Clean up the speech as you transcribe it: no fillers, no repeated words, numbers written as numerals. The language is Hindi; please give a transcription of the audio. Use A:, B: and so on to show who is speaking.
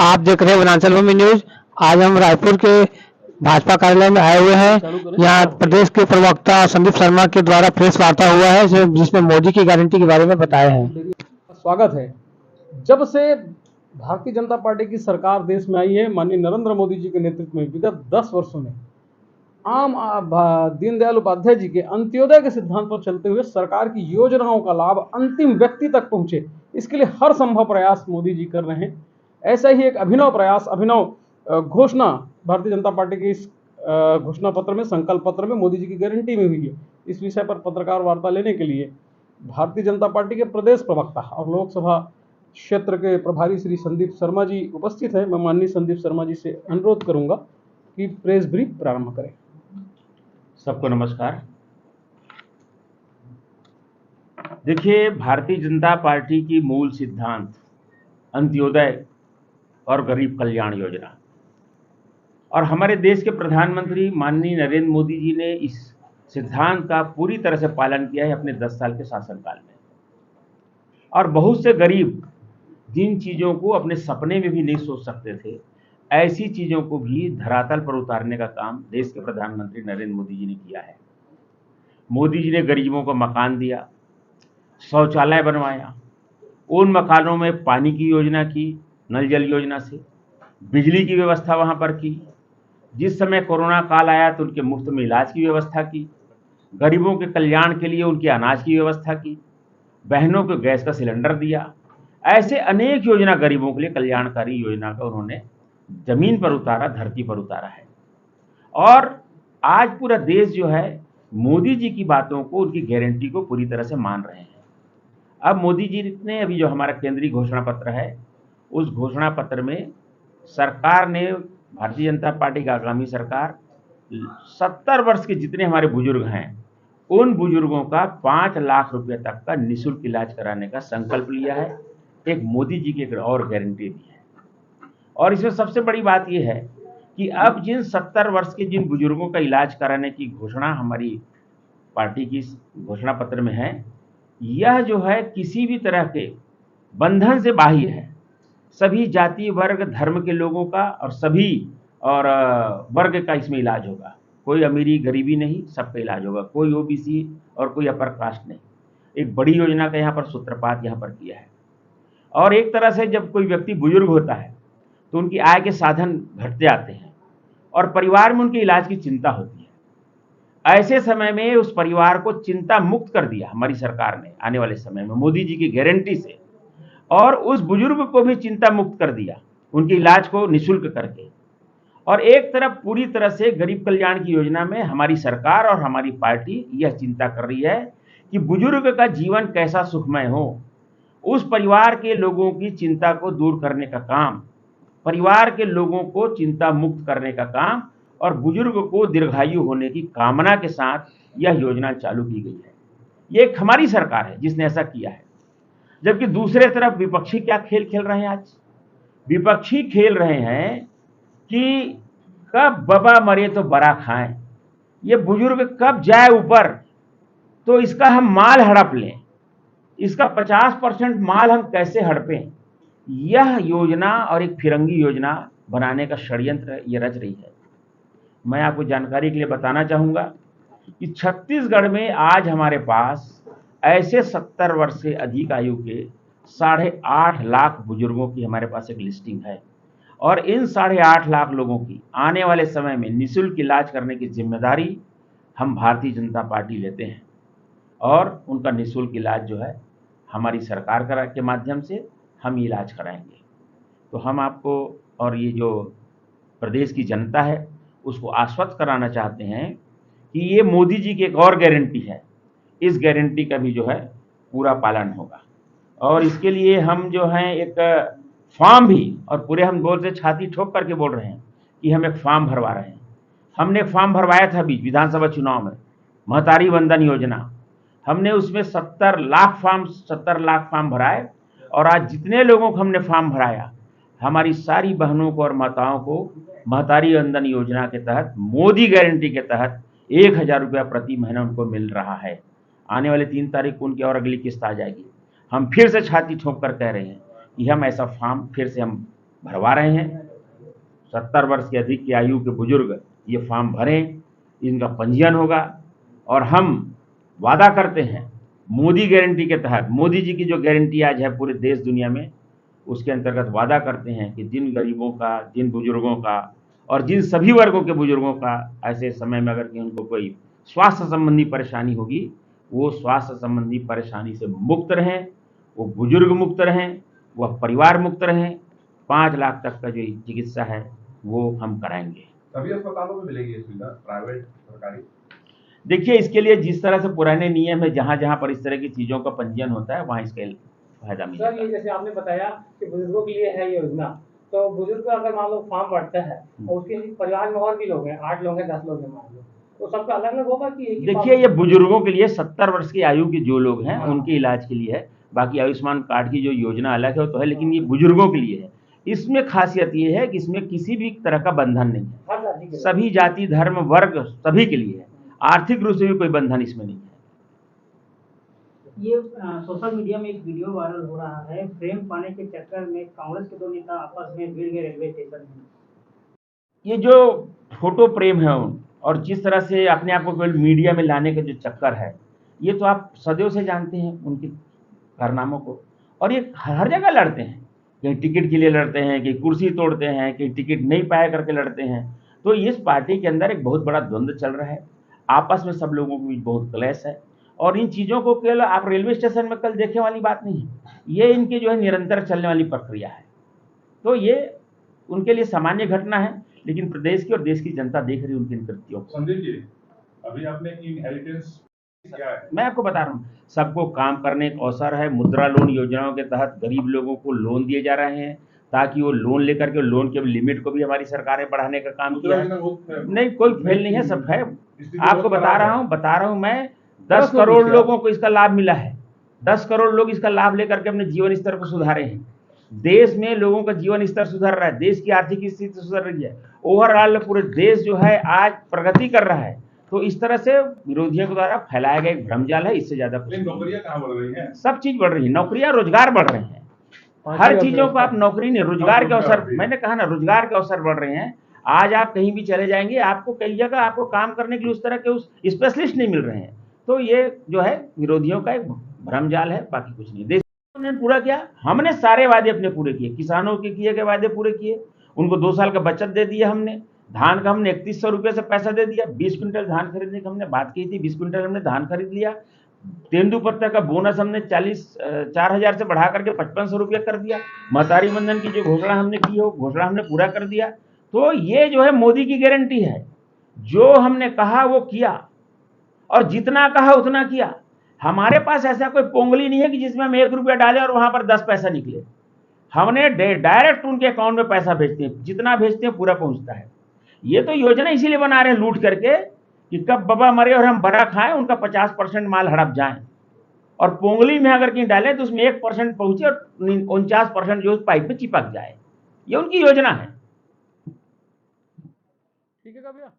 A: आप देख रहे हैं वनांचल भूमि न्यूज। आज हम रायपुर के भाजपा कार्यालय में आए हुए हैं। यहाँ प्रदेश के प्रवक्ता संदीप शर्मा के द्वारा प्रेस वार्ता हुआ है जिसमें मोदी की गारंटी के बारे में बताया है।
B: स्वागत है। जब से भारतीय जनता पार्टी की सरकार देश में आई है, माननीय नरेंद्र मोदी जी के नेतृत्व में विगत 10 वर्षों में दीनदयाल उपाध्याय जी के अंत्योदय के सिद्धांत पर चलते हुए सरकार की योजनाओं का लाभ अंतिम व्यक्ति तक पहुंचे, इसके लिए हर संभव प्रयास मोदी जी कर रहे हैं। ऐसा ही एक अभिनव प्रयास, अभिनव घोषणा भारतीय जनता पार्टी के इस घोषणा पत्र में, संकल्प पत्र में मोदी जी की गारंटी में हुई है। इस विषय पर पत्रकार वार्ता लेने के लिए भारतीय जनता पार्टी के प्रदेश प्रवक्ता और लोकसभा क्षेत्र के प्रभारी श्री संदीप शर्मा जी उपस्थित हैं। मैं माननीय संदीप शर्मा जी से अनुरोध करूंगा कि प्रेस ब्रीफ प्रारंभ करें।
C: सबको नमस्कार। देखिए, भारतीय जनता पार्टी की मूल सिद्धांत अंत्योदय और गरीब कल्याण योजना, और हमारे देश के प्रधानमंत्री माननीय नरेंद्र मोदी जी ने इस सिद्धांत का पूरी तरह से पालन किया है अपने 10 साल के शासनकाल में। और बहुत से गरीब जिन चीज़ों को अपने सपने में भी नहीं सोच सकते थे, ऐसी चीज़ों को भी धरातल पर उतारने का काम देश के प्रधानमंत्री नरेंद्र मोदी जी ने किया है। मोदी जी ने गरीबों को मकान दिया, शौचालय बनवाया, उन मकानों में पानी की योजना की, नल जल योजना से बिजली की व्यवस्था वहाँ पर की। जिस समय कोरोना काल आया तो उनके मुफ्त में इलाज की व्यवस्था की, गरीबों के कल्याण के लिए उनके अनाज की व्यवस्था की, बहनों को गैस का सिलेंडर दिया। ऐसे अनेक योजना, गरीबों के लिए कल्याणकारी योजना का उन्होंने जमीन पर उतारा, धरती पर उतारा है। और आज पूरा देश जो है मोदी जी की बातों को, उनकी गारंटी को पूरी तरह से मान रहे हैं। अब मोदी जी ने अभी जो हमारा केंद्रीय घोषणा पत्र है, उस घोषणा पत्र में सरकार ने, भारतीय जनता पार्टी की आगामी सरकार 70 वर्ष के जितने हमारे बुजुर्ग हैं, उन बुजुर्गों का 5 लाख रुपए तक का निःशुल्क इलाज कराने का संकल्प लिया है। एक मोदी जी की एक और गारंटी दी है। और इसमें सबसे बड़ी बात यह है कि अब जिन 70 वर्ष के जिन बुजुर्गों का इलाज कराने की घोषणा हमारी पार्टी की घोषणा पत्र में है, यह जो है किसी भी तरह के बंधन से बाहर है। सभी जाति, वर्ग, धर्म के लोगों का और सभी और वर्ग का इसमें इलाज होगा। कोई अमीरी गरीबी नहीं, सबका इलाज होगा। कोई ओबीसी और कोई अपर कास्ट नहीं। एक बड़ी योजना का यहाँ पर सूत्रपात यहाँ पर किया है। और एक तरह से जब कोई व्यक्ति बुजुर्ग होता है तो उनकी आय के साधन घटते आते हैं और परिवार में उनके इलाज की चिंता होती है। ऐसे समय में उस परिवार को चिंता मुक्त कर दिया हमारी सरकार ने आने वाले समय में मोदी जी की गारंटी से, और उस बुजुर्ग को भी चिंता मुक्त कर दिया उनके इलाज को निःशुल्क करके। और एक तरफ पूरी तरह से गरीब कल्याण की योजना में हमारी सरकार और हमारी पार्टी यह चिंता कर रही है कि बुजुर्ग का जीवन कैसा सुखमय हो। उस परिवार के लोगों की चिंता को दूर करने का काम, परिवार के लोगों को चिंता मुक्त करने का काम और बुजुर्ग को दीर्घायु होने की कामना के साथ यह योजना चालू की गई है। ये एक हमारी सरकार है जिसने ऐसा किया है। जबकि दूसरे तरफ विपक्षी क्या खेल खेल रहे हैं आज? विपक्षी खेल रहे हैं कि कब बबा मरे तो बड़ा खाएं, ये बुजुर्ग कब जाए ऊपर तो इसका हम माल हड़प लें, इसका 50% माल हम कैसे हड़पें। यह योजना और एक फिरंगी योजना बनाने का षड्यंत्र ये रच रही है। मैं आपको जानकारी के लिए बताना चाहूँगा कि छत्तीसगढ़ में आज हमारे पास ऐसे 70 वर्ष से अधिक आयु के 8.5 लाख बुजुर्गों की हमारे पास एक लिस्टिंग है। और इन 8.5 लाख लोगों की आने वाले समय में निःशुल्क इलाज करने की जिम्मेदारी हम भारतीय जनता पार्टी लेते हैं। और उनका निःशुल्क इलाज जो है हमारी सरकार के माध्यम से हम इलाज कराएंगे। तो हम आपको और ये जो प्रदेश की जनता है उसको आश्वस्त कराना चाहते हैं कि ये मोदी जी की एक और गारंटी है, इस गारंटी का भी जो है पूरा पालन होगा। और इसके लिए हम जो हैं एक फॉर्म भी, और पूरे हम बोल से छाती ठोक करके बोल रहे हैं कि हम एक फॉर्म भरवा रहे हैं। हमने फॉर्म भरवाया था अभी विधानसभा चुनाव में, महतारी वंदन योजना। हमने उसमें 70 लाख फॉर्म भराए। और आज जितने लोगों को हमने फॉर्म भराया, हमारी सारी बहनों को और माताओं को महतारी वंदन योजना के तहत, मोदी गारंटी के तहत 1000 रुपया प्रति महीना उनको मिल रहा है। आने वाले 3 तारीख को उनकी और अगली किस्त आ जाएगी। हम फिर से छाती ठोक कर कह रहे हैं कि हम ऐसा फॉर्म फिर से हम भरवा रहे हैं। 70 वर्ष के अधिक की आयु के बुजुर्ग ये फॉर्म भरें, इनका पंजीयन होगा। और हम वादा करते हैं मोदी गारंटी के तहत, मोदी जी की जो गारंटी आज है पूरे देश दुनिया में, उसके अंतर्गत वादा करते हैं कि जिन गरीबों का, जिन बुजुर्गों का और जिन सभी वर्गों के बुजुर्गों का ऐसे समय में अगर कि उनको कोई स्वास्थ्य संबंधी परेशानी होगी, वो स्वास्थ्य संबंधी परेशानी से मुक्त रहें, वो बुजुर्ग मुक्त रहें, वह परिवार मुक्त रहें। 5 लाख तक का जो चिकित्सा है वो हम कराएंगे।
D: सभी अस्पतालों में मिलेगी ये सुविधा, प्राइवेट, सरकारी?
C: देखिए, इसके लिए जिस तरह से पुराने नियम है, जहाँ जहाँ पर इस तरह की चीज़ों का पंजीयन होता है वहाँ इसका फायदा मिलेगा।
A: सर, ये जैसे आपने बताया कि बुजुर्गों के लिए है ये योजना, तो बुजुर्ग अगर मान लो फॉर्म भरते हैं और उसके परिवार में और भी लोग हैं, 8 लोग हैं, 10 लोग हैं मान लो, तो सबका अलग अलग होगा कि एक ही?
C: देखिए, ये बुजुर्गों के लिए 70 वर्ष की आयु के जो लोग हैं उनके इलाज के लिए है। बाकी आयुष्मान कार्ड की जो योजना अलग है वो तो है, लेकिन ये बुजुर्गों के लिए है। इसमें खासियत ये है कि इसमें किसी भी तरह का बंधन नहीं है,
A: हर जाति के
C: सभी जाति, धर्म, वर्ग सभी के लिए है। आर्थिक रूप से भी कोई बंधन इसमें नहीं है।
E: ये सोशल मीडिया में एक वीडियो वायरल हो रहा है, प्रेम पाने के चक्कर में कांग्रेस के 2 नेता आपस में भिड़ गए रेलवे स्टेशन में।
C: ये जो फोटो प्रेम है और जिस तरह से अपने आप को केवल मीडिया में लाने का जो चक्कर है, ये तो आप सदैव से जानते हैं उनके कारनामों को। और ये हर जगह लड़ते हैं, कहीं टिकट के लिए लड़ते हैं, कहीं कुर्सी तोड़ते हैं, कहीं टिकट नहीं पाया करके लड़ते हैं। तो इस पार्टी के अंदर एक बहुत बड़ा द्वंद्व चल रहा है, आपस में सब लोगों के बीच बहुत क्लेश है। और इन चीज़ों को केवल आप रेलवे स्टेशन में कल देखने वाली बात नहीं है, ये इनकी जो है निरंतर चलने वाली प्रक्रिया है। तो ये उनके लिए सामान्य घटना है, लेकिन प्रदेश की और देश की जनता देख रही है उनके इन कृत्यों को।
D: संदीप जी, अभी आपने इनहेरिटेंस क्या है?
C: मैं आपको बता रहा हूँ, सबको काम करने का अवसर है। मुद्रा लोन योजनाओं के तहत गरीब लोगों को लोन दिए जा रहे हैं, ताकि वो लोन लेकर के लोन के लिमिट को भी हमारी सरकारें बढ़ाने का काम किया है। नहीं, कोई फेल नहीं है, सब है। आपको बता रहा हूँ मैं, 10 करोड़ लोगों को इसका लाभ मिला है। 10 करोड़ लोग इसका लाभ लेकर के अपने जीवन स्तर को सुधारे हैं। देश में लोगों का जीवन स्तर सुधर रहा है, देश की आर्थिक स्थिति सुधर रही है, ओवरऑल पूरे देश जो है आज प्रगति कर रहा है। तो इस तरह से विरोधियों के द्वारा फैलाया गया एक भ्रमजाल है, इससे ज्यादा कुछ नहीं।
D: नौकरियां कहाँ बढ़ रही हैं?
C: सब चीज बढ़ रही है, नौकरियां, रोजगार बढ़ रहे हैं। हर चीजों को आप नौकरी नहीं, रोजगार के अवसर, मैंने कहा ना, रोजगार के अवसर बढ़ रहे हैं। आज आप कहीं भी चले जाएंगे, आपको कई जगह आपको काम करने के लिए उस तरह के उस स्पेशलिस्ट नहीं मिल रहे हैं। तो ये जो है विरोधियों का एक भ्रमजाल है, बाकी कुछ नहीं। देश ने पूरा किया, हमने सारे वादे अपने पूरे किए, किसानों के किए गए वादे पूरे किए, उनको 2 साल का बचत दे दिया हमने। धान का हमने 3100 रुपये से पैसा दे दिया, 20 क्विंटल धान खरीदने की हमने बात की थी, 20 क्विंटल हमने धान खरीद लिया। तेंदुपत्ता का बोनस हमने 4,000 से बढ़ा करके 5500 रुपये कर दिया। महतारी बंधन की जो घोषणा हमने की हो, घोषणा हमने पूरा कर दिया। तो ये जो है मोदी की गारंटी है, जो हमने कहा वो किया और जितना कहा उतना किया। हमारे पास ऐसा कोई पोंगली नहीं है कि जिसमें हम 1 रुपया डालें और वहां पर 10 पैसा निकले। हमने डायरेक्ट उनके अकाउंट में पैसा भेजते हैं, जितना भेजते हैं पूरा पहुंचता है। ये तो योजना इसीलिए बना रहे हैं लूट करके कि कब बाबा मरे और हम बड़ा खाएं, उनका 50% माल हड़प जाए। और पोंगली में अगर कहीं डालें तो उसमें 1% पहुंचे और 49% जो पाइप में चिपक जाए। ये उनकी योजना है।
B: ठीक है भैया।